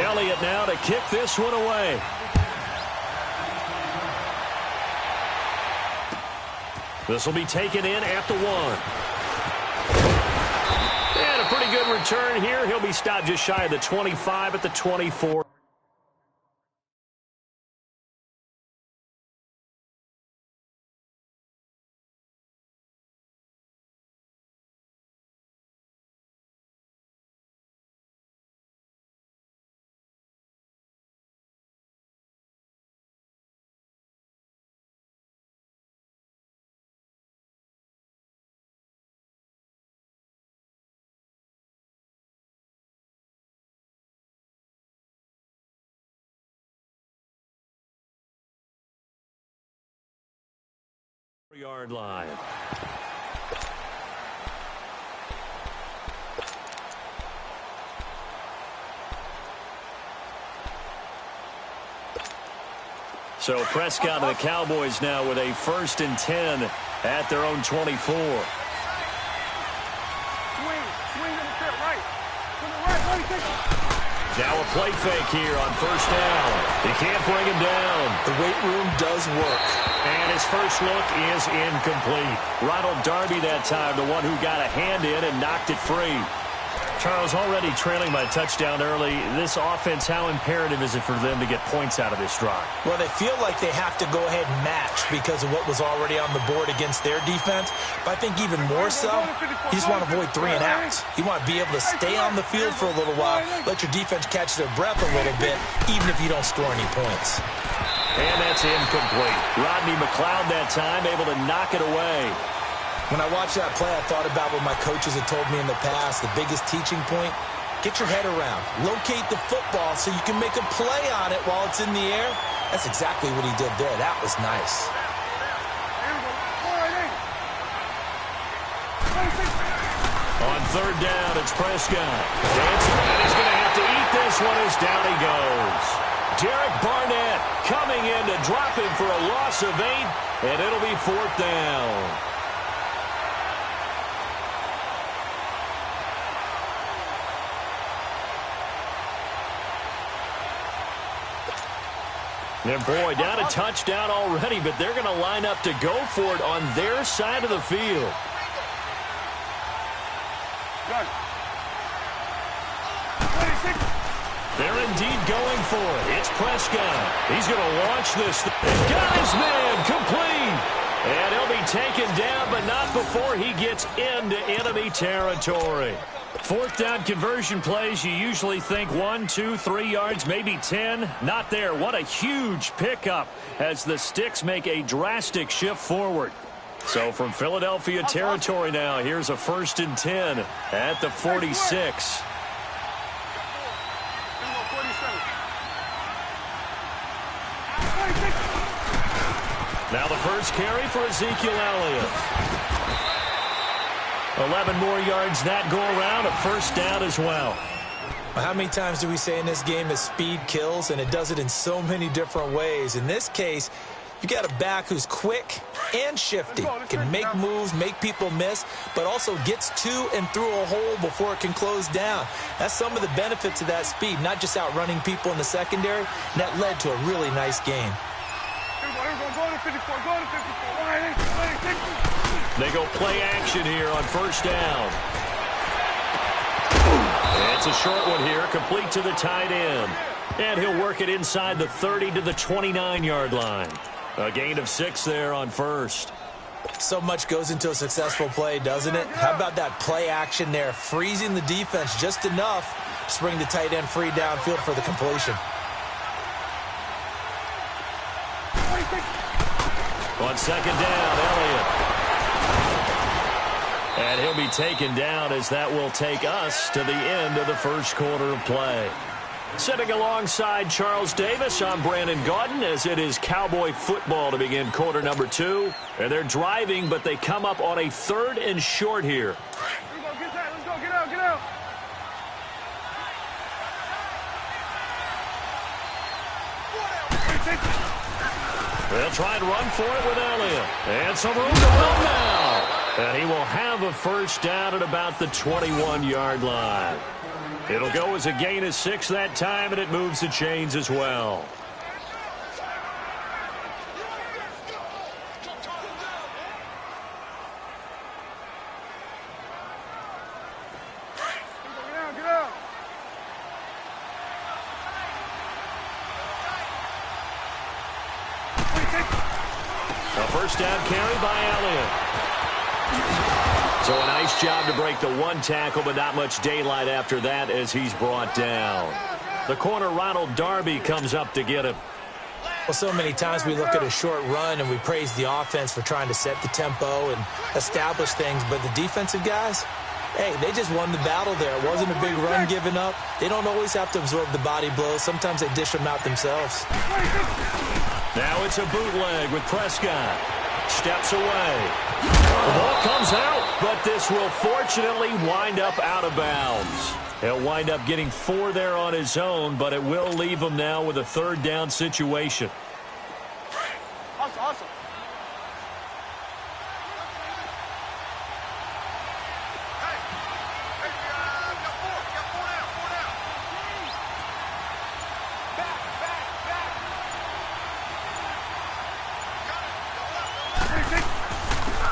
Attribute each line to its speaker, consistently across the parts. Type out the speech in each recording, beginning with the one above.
Speaker 1: Elliott now to kick this one away. This will be taken in at the 1. And a pretty good return here. He'll be stopped just shy of the 25 at the 24. Yard line. So Prescott and the Cowboys now with a 1st and 10 at their own 24.
Speaker 2: Swing to the right. To the right.
Speaker 1: Now a play fake here on 1st down. He can't bring him down.
Speaker 3: The weight room does work.
Speaker 1: And his first look is incomplete. Ronald Darby that time, the one who got a hand in and knocked it free. Charles, already trailing by a touchdown early. This offense, how imperative is it for them to get points out of this drive?
Speaker 3: Well, they feel like they have to go ahead and match because of what was already on the board against their defense. But I think even more so, you just want to avoid 3 and outs. You want to be able to stay on the field for a little while, let your defense catch their breath a little bit, even if you don't score any points.
Speaker 1: And that's incomplete. Rodney McLeod that time able to knock it away.
Speaker 3: When I watched that play, I thought about what my coaches had told me in the past. The biggest teaching point, get your head around. Locate the football so you can make a play on it while it's in the air. That's exactly what he did there. That was nice.
Speaker 1: On 3rd down, it's Prescott. And he's going to have to eat this one as down he goes. Derek Barnett coming in to drop him for a loss of 8, and it'll be 4th down. And boy, down a touchdown already, but they're going to line up to go for it on their side of the field. They're indeed going for it. It's Prescott. He's going to launch this. Got his man complete. And he'll be taken down, but not before he gets into enemy territory. 4th down conversion plays, you usually think 1, 2, 3 yards, maybe 10. Not there. What a huge pickup as the Sticks make a drastic shift forward. So from Philadelphia territory now, here's a 1st and 10 at the 46. Now the first carry for Ezekiel Elliott. 11 more yards that go around, a 1st down as well.
Speaker 3: How many times do we say in this game that speed kills, and it does it in so many different ways? In this case, you got a back who's quick and shifty, can make moves, make people miss, but also gets to and through a hole before it can close down. That's some of the benefits of that speed, not just outrunning people in the secondary, and that led to a really nice game.
Speaker 1: They go play action here on 1st down. It's a short one here, complete to the tight end. And he'll work it inside the 30 to the 29-yard line. A gain of 6 there on 1st.
Speaker 3: So much goes into a successful play, doesn't it? How about that play action there, freezing the defense just enough to bring the tight end free downfield for the completion.
Speaker 1: On 2nd down, Elliott. And he'll be taken down as that will take us to the end of the 1st quarter of play. Sitting alongside Charles Davis, I'm Brandon Gaudin as it is Cowboy football to begin quarter number 2. And they're driving, but they come up on a 3rd and short here.
Speaker 2: Let's go, get out.
Speaker 1: They'll try and run for it with Elliott. And some room to run now. And he will have a 1st down at about the 21-yard line. It'll go as a gain of 6 that time, and it moves the chains as well. A first down carry by Elliott. So a nice job to break the 1 tackle, but not much daylight after that as he's brought down. The corner, Ronald Darby, comes up to get him.
Speaker 3: Well, so many times we look at a short run and we praise the offense for trying to set the tempo and establish things, but the defensive guys, hey, they just won the battle there. It wasn't a big run given up. They don't always have to absorb the body blows. Sometimes they dish them out themselves.
Speaker 1: Now it's a bootleg with Prescott. Steps away. The ball comes out, but this will fortunately wind up out of bounds. He'll wind up getting 4 there on his own, but it will leave him now with a 3rd down situation.
Speaker 2: Awesome.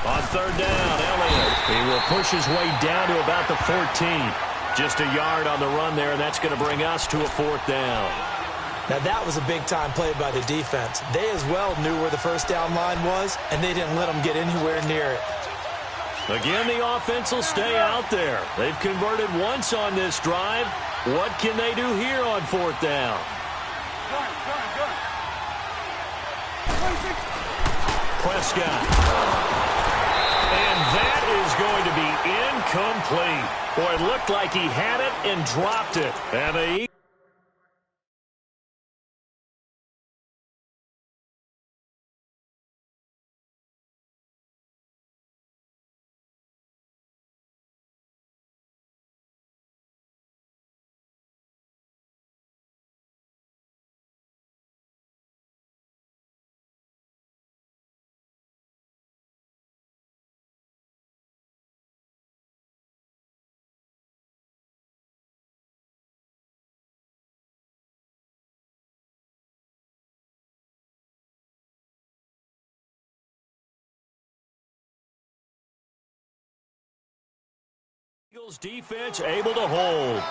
Speaker 1: On 3rd down, Elliott. He will push his way down to about the 14. Just a yard on the run there, and that's going to bring us to a 4th down.
Speaker 3: Now, that was a big-time play by the defense. They as well knew where the first down line was, and they didn't let them get anywhere near it.
Speaker 1: Again, the offense will stay out there. They've converted once on this drive. What can they do here on 4th down? Prescott. And that is going to be incomplete. Boy, it looked like he had it and dropped it. And the Eagles defense able to hold.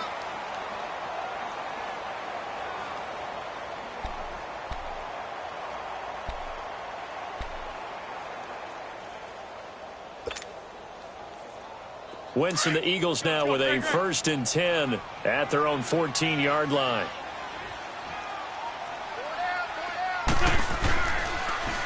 Speaker 1: Winston, the Eagles now with a 1st and 10 at their own 14-yard line.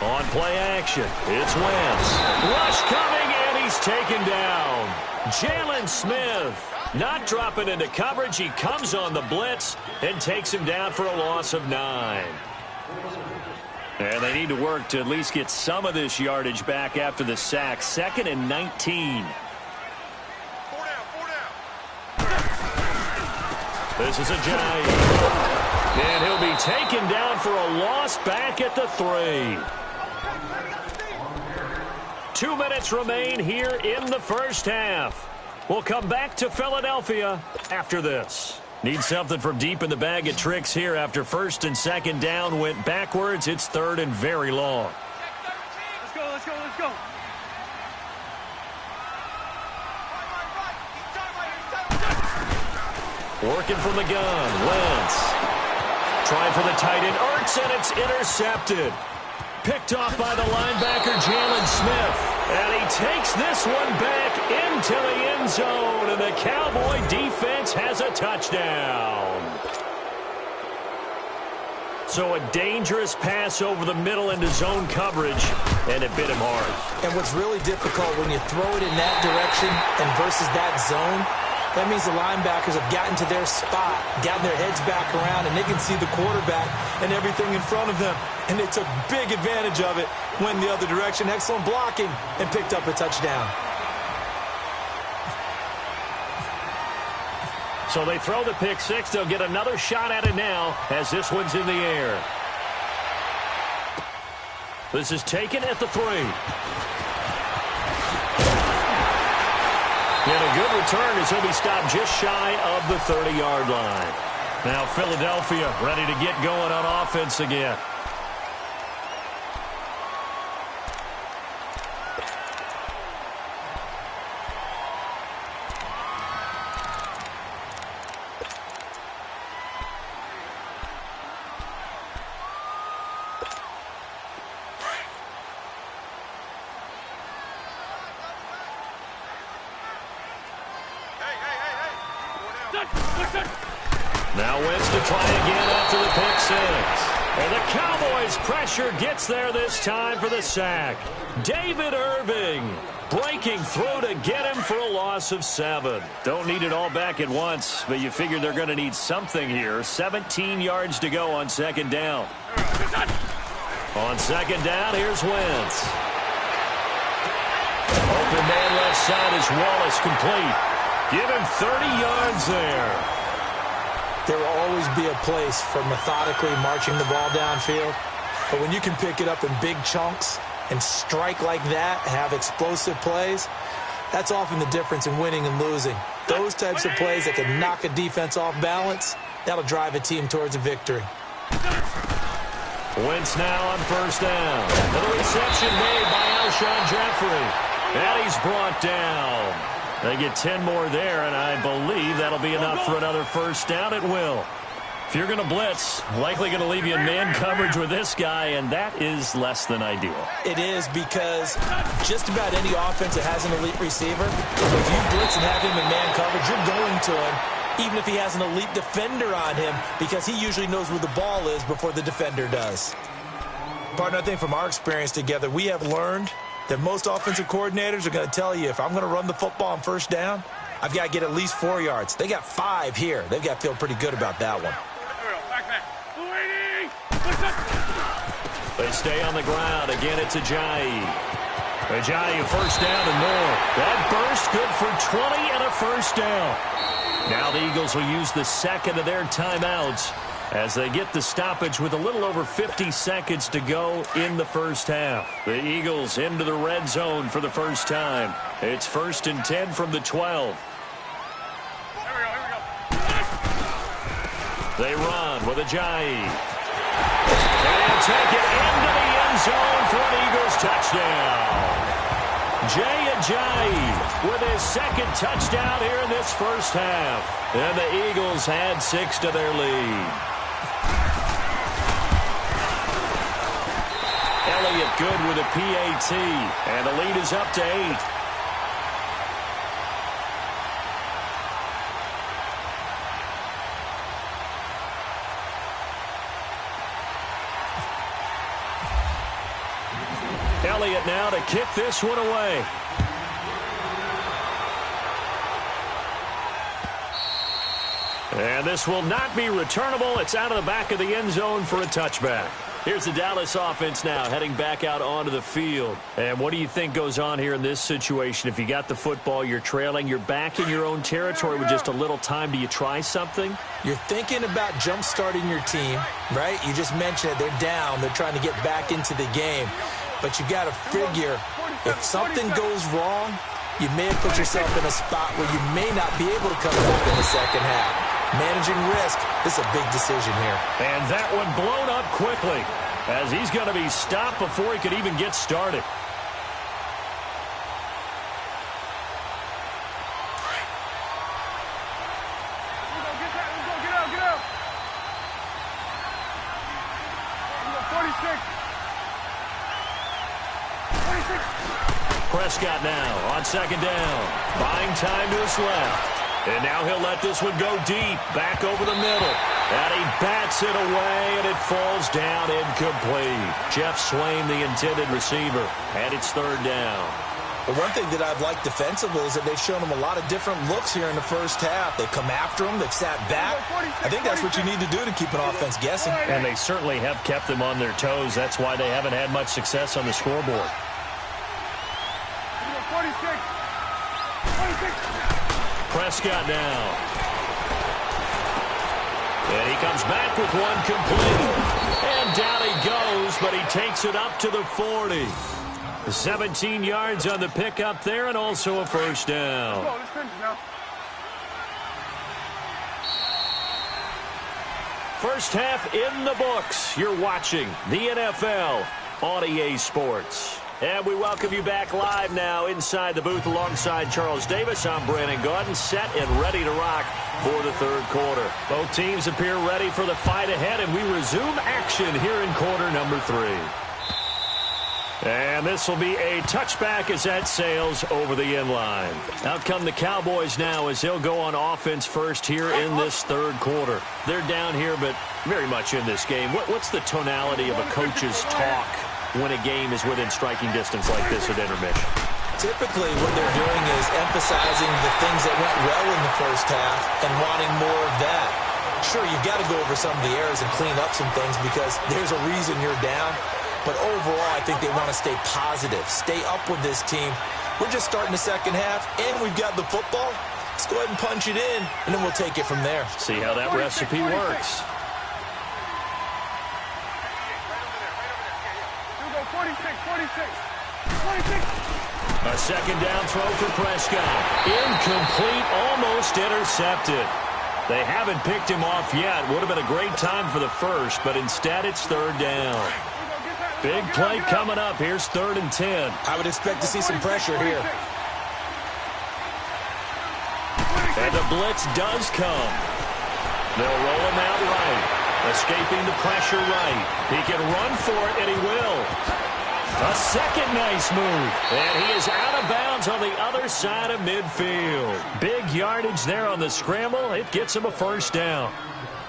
Speaker 1: On play action, it's Wentz. Rush coming, and he's taken down. Jalen Smith not dropping into coverage. He comes on the blitz and takes him down for a loss of 9. And they need to work to at least get some of this yardage back after the sack. 2nd and 19. This is a Giant. And he'll be taken down for a loss back at the 3. 2 minutes remain here in the first half. We'll come back to Philadelphia after this. Need something from deep in the bag of tricks here after 1st and 2nd down went backwards. It's 3rd and very long.
Speaker 2: Let's go.
Speaker 1: Working from the gun, Wentz. Trying for the tight end, Ertz, and it's intercepted. Picked off by the linebacker, Jalen Smith. And he takes this one back into the end zone, and the Cowboy defense has a touchdown. So a dangerous pass over the middle into zone coverage, and it bit him hard.
Speaker 3: And what's really difficult when you throw it in that direction and versus that zone, that means the linebackers have gotten to their spot, gotten their heads back around, and they can see the quarterback and everything in front of them. And they took big advantage of it, went the other direction, excellent blocking, and picked up a touchdown.
Speaker 1: So they throw the pick 6. They'll get another shot at it now as this one's in the air. This is taken at the 3. And a good return as he'll be stopped just shy of the 30-yard line. Now Philadelphia ready to get going on offense again. Now Wentz to try again after the pick six. And the Cowboys' pressure gets there this time for the sack. David Irving breaking through to get him for a loss of 7. Don't need it all back at once, but you figure they're going to need something here. 17 yards to go on second down. On second down, here's Wentz. Open man left side is Wallace, complete. Give him 30 yards there.
Speaker 3: There will always be a place for methodically marching the ball downfield. But when you can pick it up in big chunks and strike like that, have explosive plays, that's often the difference in winning and losing. Those types of plays that can knock a defense off balance, that'll drive a team towards a victory.
Speaker 1: Wentz now on first down. And the reception made by Alshon Jeffrey. And he's brought down. They get 10 more there, and I believe that'll be enough for another first down. It will. If you're going to blitz, likely going to leave you in man coverage with this guy, and that is less than ideal.
Speaker 3: It is, because just about any offense that has an elite receiver, if you blitz and have him in man coverage, you're going to him, even if he has an elite defender on him, because he usually knows where the ball is before the defender does. Partner, I think from our experience together, we have learned that most offensive coordinators are going to tell you, if I'm going to run the football on first down, I've got to get at least 4 yards. They got 5 here. They've got to feel pretty good about that one.
Speaker 1: They stay on the ground. Again, it's Ajayi. Ajayi, first down and more. That burst good for 20 and a first down. Now the Eagles will use the second of their timeouts as they get the stoppage with a little over 50 seconds to go in the first half. The Eagles into the red zone for the first time. It's 1st and 10 from the 12. They run with Ajayi. And take it into the end zone for an Eagles touchdown. Jay Ajayi with his second touchdown here in this first half. And the Eagles had 6 to their lead. Elliott good with a PAT, and the lead is up to 8. Elliott now to kick this one away. And this will not be returnable. It's out of the back of the end zone for a touchback. Here's the Dallas offense now heading back out onto the field. And what do you think goes on here in this situation? If you got the football, you're trailing, you're back in your own territory with just a little time. Do you try something?
Speaker 3: You're thinking about jump-starting your team, right? You just mentioned it. They're down. They're trying to get back into the game. But you got to figure, if something goes wrong, you may have put yourself in a spot where you may not be able to come back in the second half. Managing risk, this is a big decision here.
Speaker 1: And that one blown up quickly as he's going to be stopped before he could even get started.
Speaker 2: Get out. 46.
Speaker 1: Prescott now on second down. Buying time to his left. And now he'll let this one go deep, back over the middle. And he bats it away, and it falls down incomplete. Jeff Swain, the intended receiver, and it's third down.
Speaker 3: Well, one thing that I've liked defensively is that they've shown them a lot of different looks here in the first half. They've come after them. They've sat back. I think that's what you need to do to keep an offense guessing.
Speaker 1: And they certainly have kept them on their toes. That's why they haven't had much success on the scoreboard.
Speaker 2: 46.
Speaker 1: Prescott now. And he comes back with one complete. And down he goes, but he takes it up to the 40. 17 yards on the pickup there, and also a first down. First half in the books. You're watching the NFL on EA Sports. And we welcome you back live now inside the booth alongside Charles Davis. I'm Brandon Gaudin, set and ready to rock for the third quarter. Both teams appear ready for the fight ahead, and we resume action here in quarter number 3. And this will be a touchback as that sails over the end line. Out come the Cowboys now as they'll go on offense first here in this third quarter. They're down here, but very much in this game. What's the tonality of a coach's talk when a game is within striking distance like this at intermission?
Speaker 3: Typically, what they're doing is emphasizing the things that went well in the first half and wanting more of that. Sure, you've got to go over some of the errors and clean up some things because there's a reason you're down. But overall, I think they want to stay positive, stay up with this team. We're just starting the second half, and we've got the football. Let's go ahead and punch it in, and then we'll take it from there.
Speaker 1: See how that recipe works.
Speaker 2: 46.
Speaker 1: A second down throw for Prescott. Incomplete, almost intercepted. They haven't picked him off yet. Would have been a great time for the first, but instead it's third down. Big play coming up. Here's 3rd and 10.
Speaker 3: I would expect to see some pressure here.
Speaker 1: And the blitz does come. They'll roll him out right. Escaping the pressure right. He can run for it, and he will. A second nice move. And he is out of bounds on the other side of midfield. Big yardage there on the scramble. It gets him a first down.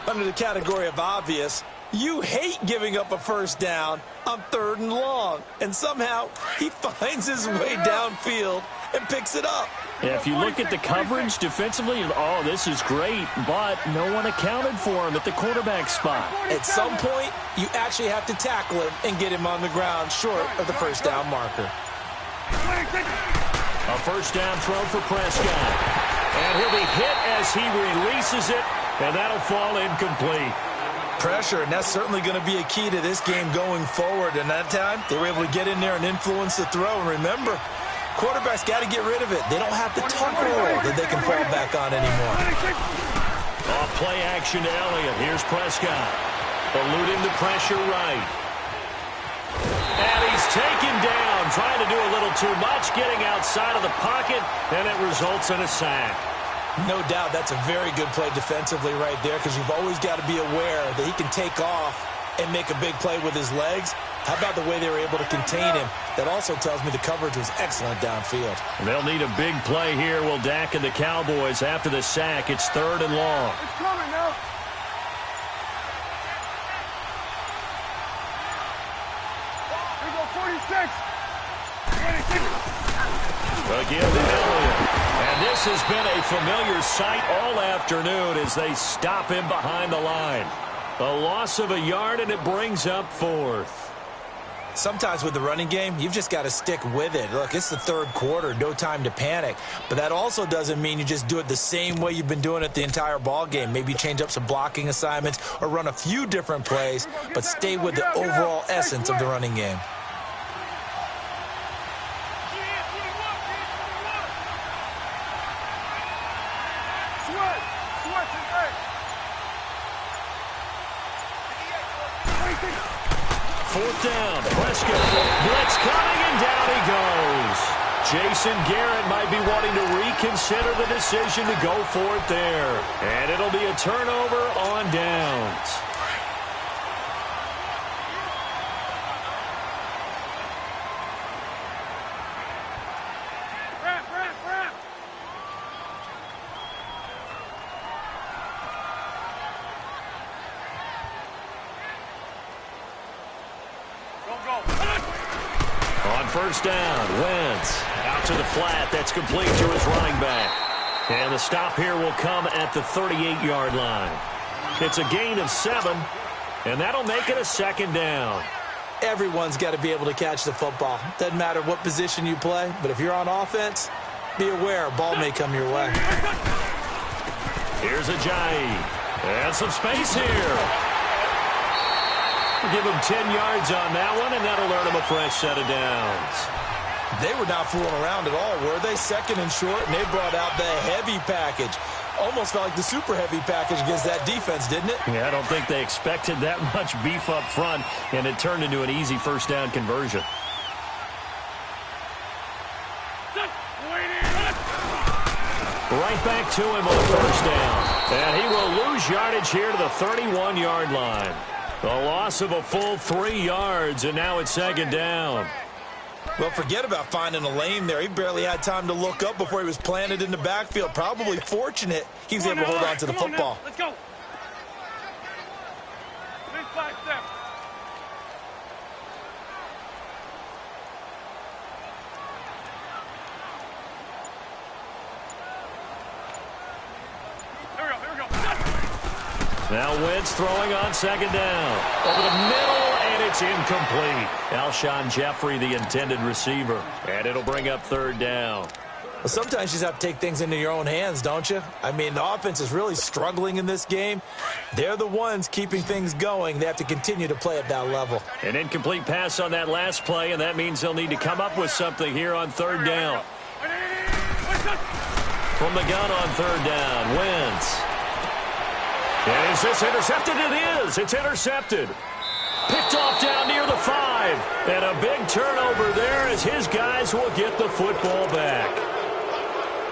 Speaker 3: Under the category of obvious, you hate giving up a first down on 3rd and long. And somehow he finds his way downfield and picks it up.
Speaker 1: Yeah, if you look at the coverage defensively, oh, this is great, but no one accounted for him at the quarterback spot.
Speaker 3: At some point, you actually have to tackle him and get him on the ground short of the first down marker.
Speaker 1: A first down throw for Prescott. And he'll be hit as he releases it, and that'll fall incomplete.
Speaker 3: Pressure, and that's certainly going to be a key to this game going forward. And that time, they were able to get in there and influence the throw. And remember, quarterbacks got to get rid of it. They don't have the tuck roll that they can fall back on anymore.
Speaker 1: Off play action to Elliott. Here's Prescott. Eluding the pressure right. And he's taken down, trying to do a little too much, getting outside of the pocket, and it results in a sack.
Speaker 3: No doubt that's a very good play defensively right there because you've always got to be aware that he can take off and make a big play with his legs. How about the way they were able to contain him? That also tells me the coverage was excellent downfield.
Speaker 1: They'll need a big play here. Will Dak and the Cowboys after the sack. It's 3rd and long.
Speaker 2: It's coming now. Here we go, 46. 26.
Speaker 1: Again to Elliott. And this has been a familiar sight all afternoon as they stop him behind the line. A loss of a yard, and it brings up 4th.
Speaker 3: Sometimes with the running game, you've just got to stick with it. Look, it's the third quarter, no time to panic. But that also doesn't mean you just do it the same way you've been doing it the entire ball game. Maybe change up some blocking assignments or run a few different plays, but stay with the overall essence of the running game.
Speaker 1: Fourth down, Prescott, blitz coming, and down he goes. Jason Garrett might be wanting to reconsider the decision to go for it there. And it'll be a turnover on downs. On first down, Wentz out to the flat. That's complete to his running back. And the stop here will come at the 38-yard line. It's a gain of 7, and that'll make it a second down.
Speaker 3: Everyone's got to be able to catch the football. Doesn't matter what position you play, but if you're on offense, be aware a ball may come your way.
Speaker 1: Here's Ajayi. And some space here. Give him 10 yards on that one, and that'll earn him a fresh set of downs.
Speaker 3: They were not fooling around at all, were they? Second and short, and they brought out the heavy package. Almost felt like the super heavy package against that defense, didn't it?
Speaker 1: Yeah, I don't think they expected that much beef up front, and it turned into an easy first down conversion. Right back to him on first down. And he will lose yardage here to the 31-yard line. A loss of a full 3 yards, and now it's second down.
Speaker 3: Well, forget about finding a lane there. He barely had time to look up before he was planted in the backfield. Probably fortunate he was able to hold on to the football.
Speaker 2: Let's go. Big 5 step.
Speaker 1: Now Wentz throwing on second down. Over the middle, and it's incomplete. Alshon Jeffrey, the intended receiver. And it'll bring up third down.
Speaker 3: Well, sometimes you just have to take things into your own hands, don't you? I mean, the offense is really struggling in this game. They're the ones keeping things going. They have to continue to play at that level.
Speaker 1: An incomplete pass on that last play, and that means they'll need to come up with something here on third down. From the gun on third down, Wentz. And is this intercepted? It is. It's intercepted. Picked off down near the 5. And a big turnover there as his guys will get the football back.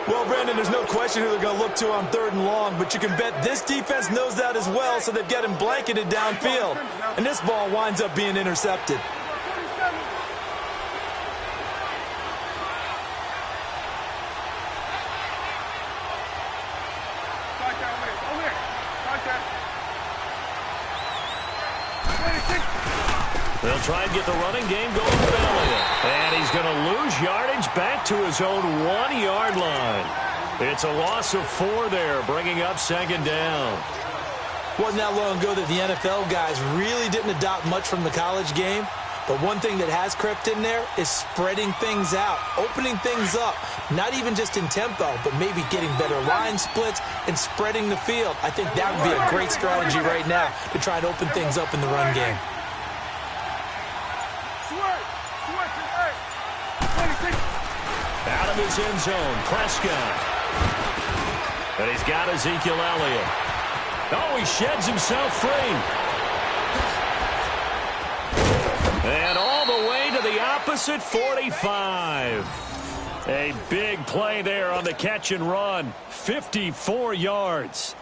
Speaker 3: Well, Brandon, there's no question who they're going to look to on third and long, but you can bet this defense knows that as well, so they've got him blanketed downfield. And this ball winds up being intercepted.
Speaker 1: They'll try and get the running game going with Elliott. And he's going to lose yardage back to his own 1-yard line. It's a loss of 4 there, bringing up second down.
Speaker 3: Wasn't that long ago that the NFL guys really didn't adopt much from the college game. But one thing that has crept in there is spreading things out, opening things up, not even just in tempo, but maybe getting better line splits and spreading the field. I think that would be a great strategy right now to try and open things up in the run game.
Speaker 1: Out of his end zone, Prescott. And he's got Ezekiel Elliott. Oh, he sheds himself free. And all the way to the opposite 45. A big play there on the catch and run. 54 yards.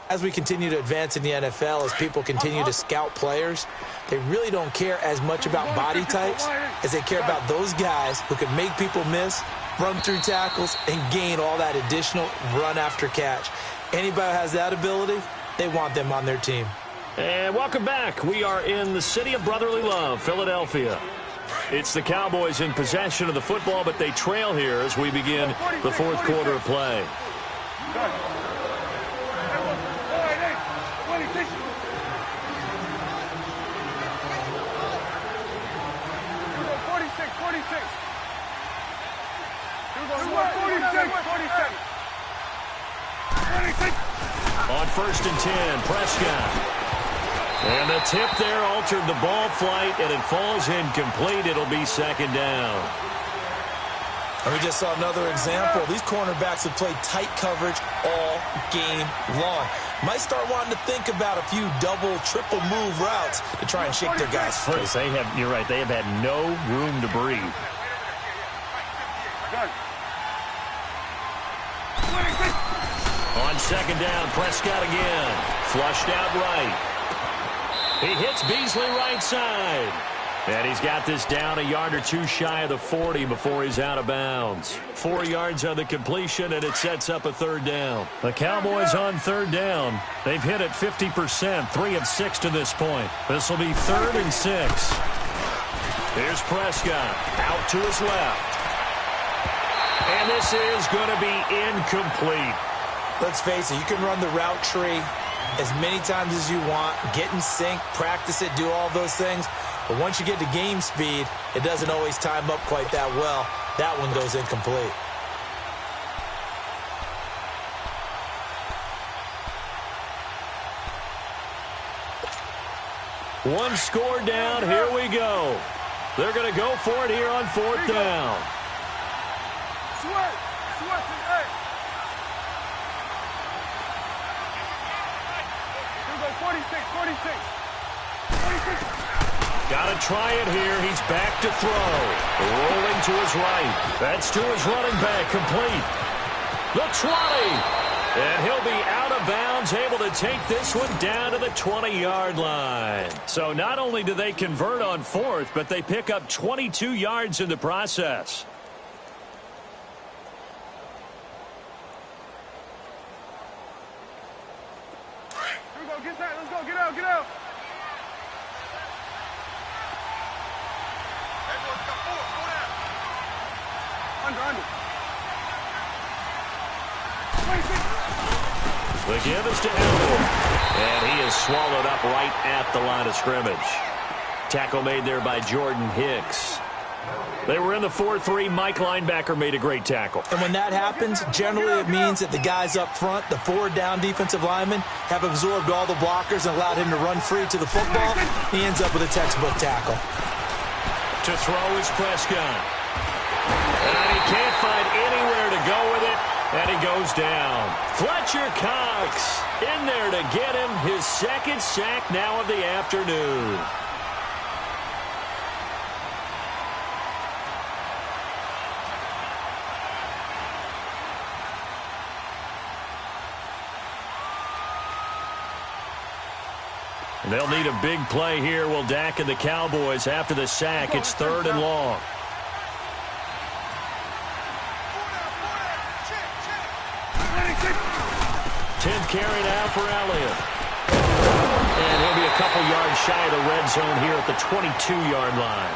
Speaker 3: As we continue to advance in the NFL, as people continue to scout players, they really don't care as much about body types as they care about those guys who can make people miss, run through tackles, and gain all that additional run after catch. Anybody who has that ability, they want them on their team.
Speaker 1: And welcome back. We are in the city of brotherly love, Philadelphia. It's the Cowboys in possession of the football, but they trail here as we begin the fourth quarter of play. On first and 10, Prescott. And the tip there altered the ball flight, and it falls incomplete. It'll be second down.
Speaker 3: And we just saw another example. These cornerbacks have played tight coverage all game long. Might start wanting to think about a few double, triple move routes to try and shake their guys free.
Speaker 1: They have, you're right, they have had no room to breathe. On second down, Prescott again. Flushed out right. He hits Beasley right side. And he's got this down a yard or two shy of the 40 before he's out of bounds. 4 yards on the completion, and it sets up a third down. The Cowboys on third down. They've hit it 50%, 3 of 6 to this point. This will be 3rd and 6. Here's Prescott out to his left. And this is going to be incomplete.
Speaker 3: Let's face it, you can run the route tree as many times as you want, get in sync, practice it, do all those things. But once you get to game speed, it doesn't always time up quite that well. That one goes incomplete.
Speaker 1: One score down. Here we go. They're going to go for it here on 4th down. Got to try it here. He's back to throw. Rolling to his right. That's to his running back. Complete. The 20. And he'll be out of bounds, able to take this one down to the 20-yard line. So not only do they convert on fourth, but they pick up 22 yards in the process.
Speaker 2: Here we go. Get that. Let's go. Get out. Get out. Under.
Speaker 1: The give is to Elliott. And he is swallowed up right at the line of scrimmage. Tackle made there by Jordan Hicks. They were in the 4-3. Mike linebacker made a great tackle.
Speaker 3: And when that happens, generally it means that the guys up front, the forward down defensive linemen, have absorbed all the blockers and allowed him to run free to the football. He ends up with a textbook tackle.
Speaker 1: To throw is Prescott. And he can't find anywhere to go with it, and he goes down. Fletcher Cox in there to get him his second sack now of the afternoon. And they'll need a big play here. Will Dak and the Cowboys after the sack. It's 3rd and long. Carry now for Elliott. And he'll be a couple yards shy of the red zone here at the 22-yard line.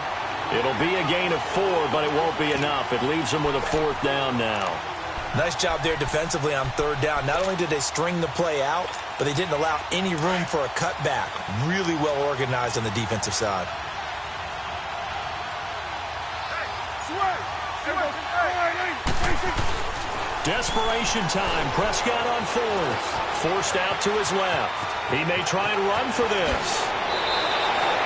Speaker 1: It'll be a gain of 4, but it won't be enough. It leaves them with a 4th down now.
Speaker 3: Nice job there defensively on 3rd down. Not only did they string the play out, but they didn't allow any room for a cutback. Really well organized on the defensive side.
Speaker 1: Desperation time. Prescott on 4th. Forced out to his left. He may try and run for this.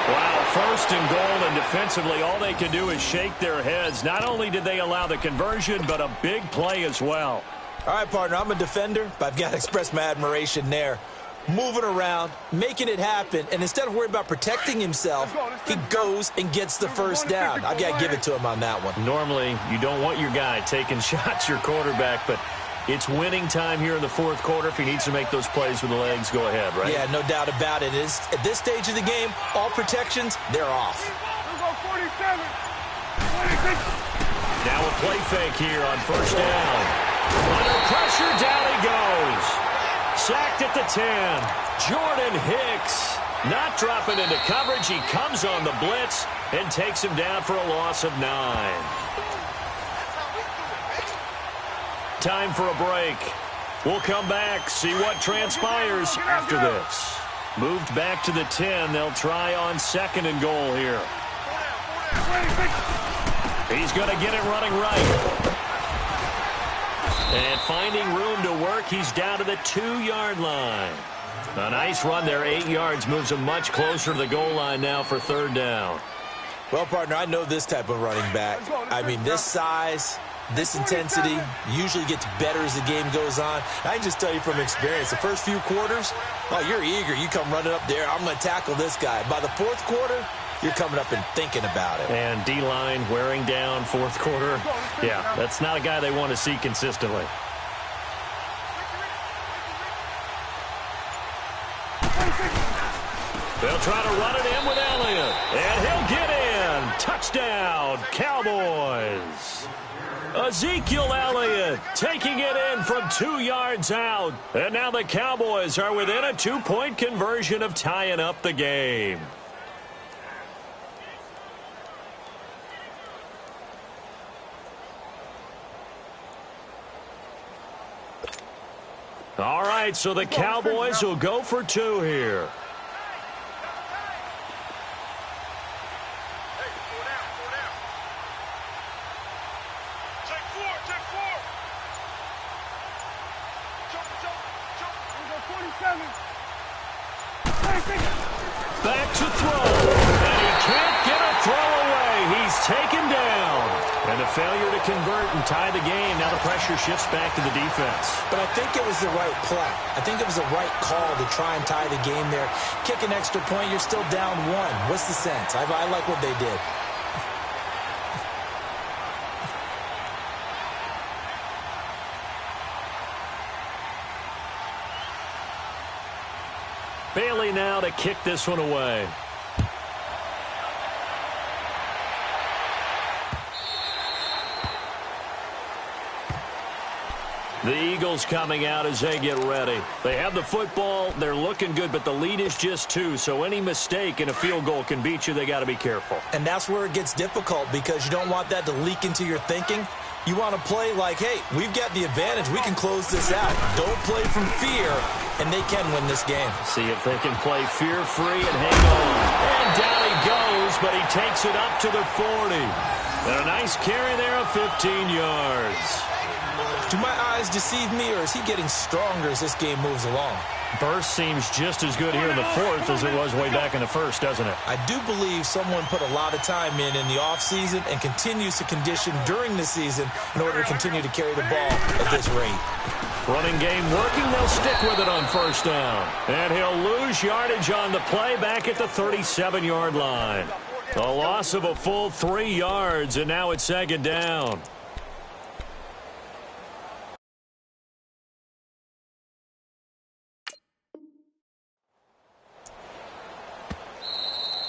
Speaker 1: Wow, 1st and goal, and defensively all they can do is shake their heads. Not only did they allow the conversion, but a big play as well.
Speaker 3: All right, partner, I'm a defender, but I've got to express my admiration there. Moving around, making it happen, and instead of worrying about protecting himself, he goes and gets the 1st down. I've got to give it to him on that one.
Speaker 1: Normally, you don't want your guy taking shots, your quarterback, but it's winning time here in the 4th quarter. If he needs to make those plays with the legs, go ahead, right?
Speaker 3: Yeah, no doubt about it. At this stage of the game, all protections, they're off.
Speaker 1: Now a play fake here on 1st down. Under pressure, down he goes. Sacked at the 10. Jordan Hicks not dropping into coverage. He comes on the blitz and takes him down for a loss of 9. Time for a break. We'll come back, see what transpires after this. Moved back to the 10. They'll try on 2nd and goal here. He's going to get it running right. And finding room to work, he's down to the 2-yard line. A nice run there, 8 yards, moves him much closer to the goal line now for 3rd down.
Speaker 3: Well, partner, I know this type of running back. I mean, this size, this intensity usually gets better as the game goes on. I can just tell you from experience, the first few quarters, oh, you're eager. You come running up there, I'm going to tackle this guy. By the 4th quarter, you're coming up and thinking about it.
Speaker 1: And D-line wearing down 4th quarter. Yeah, that's not a guy they want to see consistently. They'll try to run it in with Elliott. And he'll get in. Touchdown, Cowboys. Ezekiel Elliott taking it in from 2 yards out. And now the Cowboys are within a 2-point conversion of tying up the game. All right, so the Cowboys will go for 2 here. Back to throw. And he can't get a throw away. He's taken down. And a failure to convert and tie the game. Now the pressure shifts back to the defense.
Speaker 3: But I think it was the right play. I think it was the right call to try and tie the game there. Kick an extra point, you're still down 1. What's the sense? I like what they did.
Speaker 1: Bailey now to kick this one away. The Eagles coming out as they get ready. They have the football. They're looking good, but the lead is just 2, so any mistake in a field goal can beat you. They got to be careful.
Speaker 3: And that's where it gets difficult because you don't want that to leak into your thinking. You want to play like, hey, we've got the advantage. We can close this out. Don't play from fear, and they can win this game.
Speaker 1: See if they can play fear-free and hang on. And down he goes, but he takes it up to the 40. And a nice carry there of 15 yards.
Speaker 3: Do my eyes deceive me, or is he getting stronger as this game moves along?
Speaker 1: Burst seems just as good here in the 4th as it was way back in the 1st, doesn't it?
Speaker 3: I do believe someone put a lot of time in the offseason and continues to condition during the season in order to continue to carry the ball at this rate.
Speaker 1: Running game working. They'll stick with it on first down. And he'll lose yardage on the play back at the 37-yard line. A loss of a full 3 yards, and now it's second down.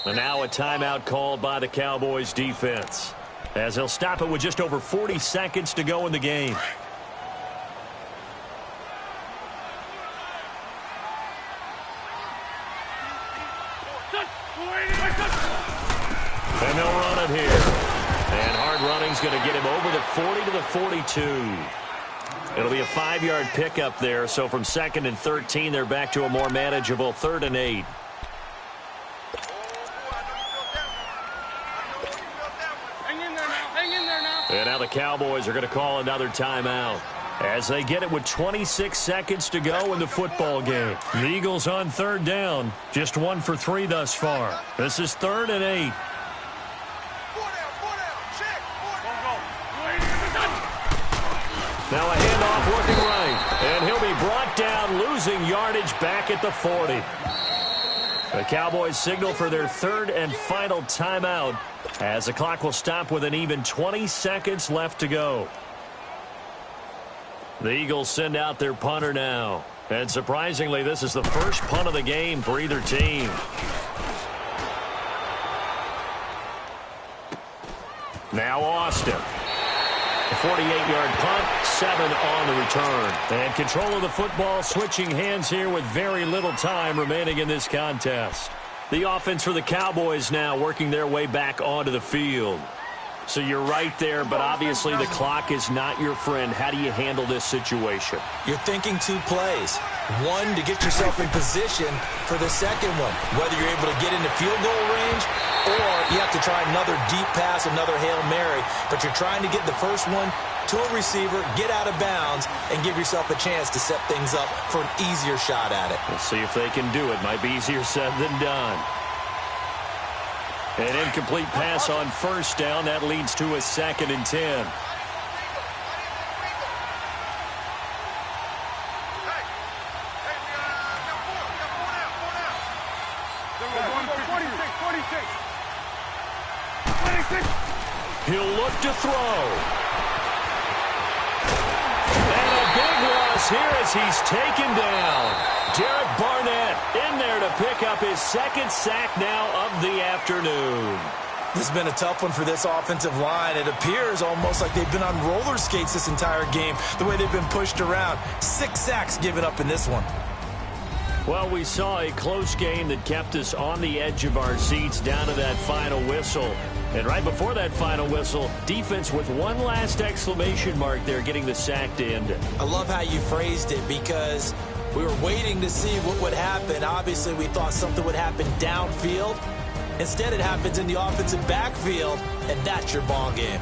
Speaker 1: And now a timeout called by the Cowboys defense, as they'll stop it with just over 40 seconds to go in the game. And they'll run it here. And hard running's going to get him over the 40 to the 42. It'll be a 5-yard pickup there, so from 2nd and 13, they're back to a more manageable 3rd and 8. And now the Cowboys are going to call another timeout as they get it with 26 seconds to go in the football game. The Eagles on 3rd down, just 1 for 3 thus far. This is 3rd and 8. Now a handoff looking right, and he'll be brought down, losing yardage back at the 40. The Cowboys signal for their 3rd and final timeout as the clock will stop with an even 20 seconds left to go. The Eagles send out their punter now. And surprisingly, this is the first punt of the game for either team. Now Austin. A 48-yard punt, 7 on the return. And control of the football switching hands here with very little time remaining in this contest. The offense for the Cowboys now working their way back onto the field. So you're right there, but obviously the clock is not your friend. How do you handle this situation?
Speaker 3: You're thinking 2 plays. 1, to get yourself in position for the second one, whether you're able to get into field goal range or you have to try another deep pass, another Hail Mary. But you're trying to get the first one to a receiver, get out of bounds, and give yourself a chance to set things up for an easier shot at it.
Speaker 1: We'll see if they can do it. Might be easier said than done. An incomplete pass on first down. That leads to a 2nd and 10. He'll look to throw. And a big loss here as he's taken down. Derek Barnett in there to pick up his 2nd sack now of the afternoon.
Speaker 3: This has been a tough one for this offensive line. It appears almost like they've been on roller skates this entire game, the way they've been pushed around. 6 sacks given up in this one.
Speaker 1: Well, we saw a close game that kept us on the edge of our seats down to that final whistle. And right before that final whistle, defense with one last exclamation mark there, getting the sack to end it.
Speaker 3: I love how you phrased it because we were waiting to see what would happen. Obviously, we thought something would happen downfield. Instead, it happens in the offensive backfield, and that's your ball game.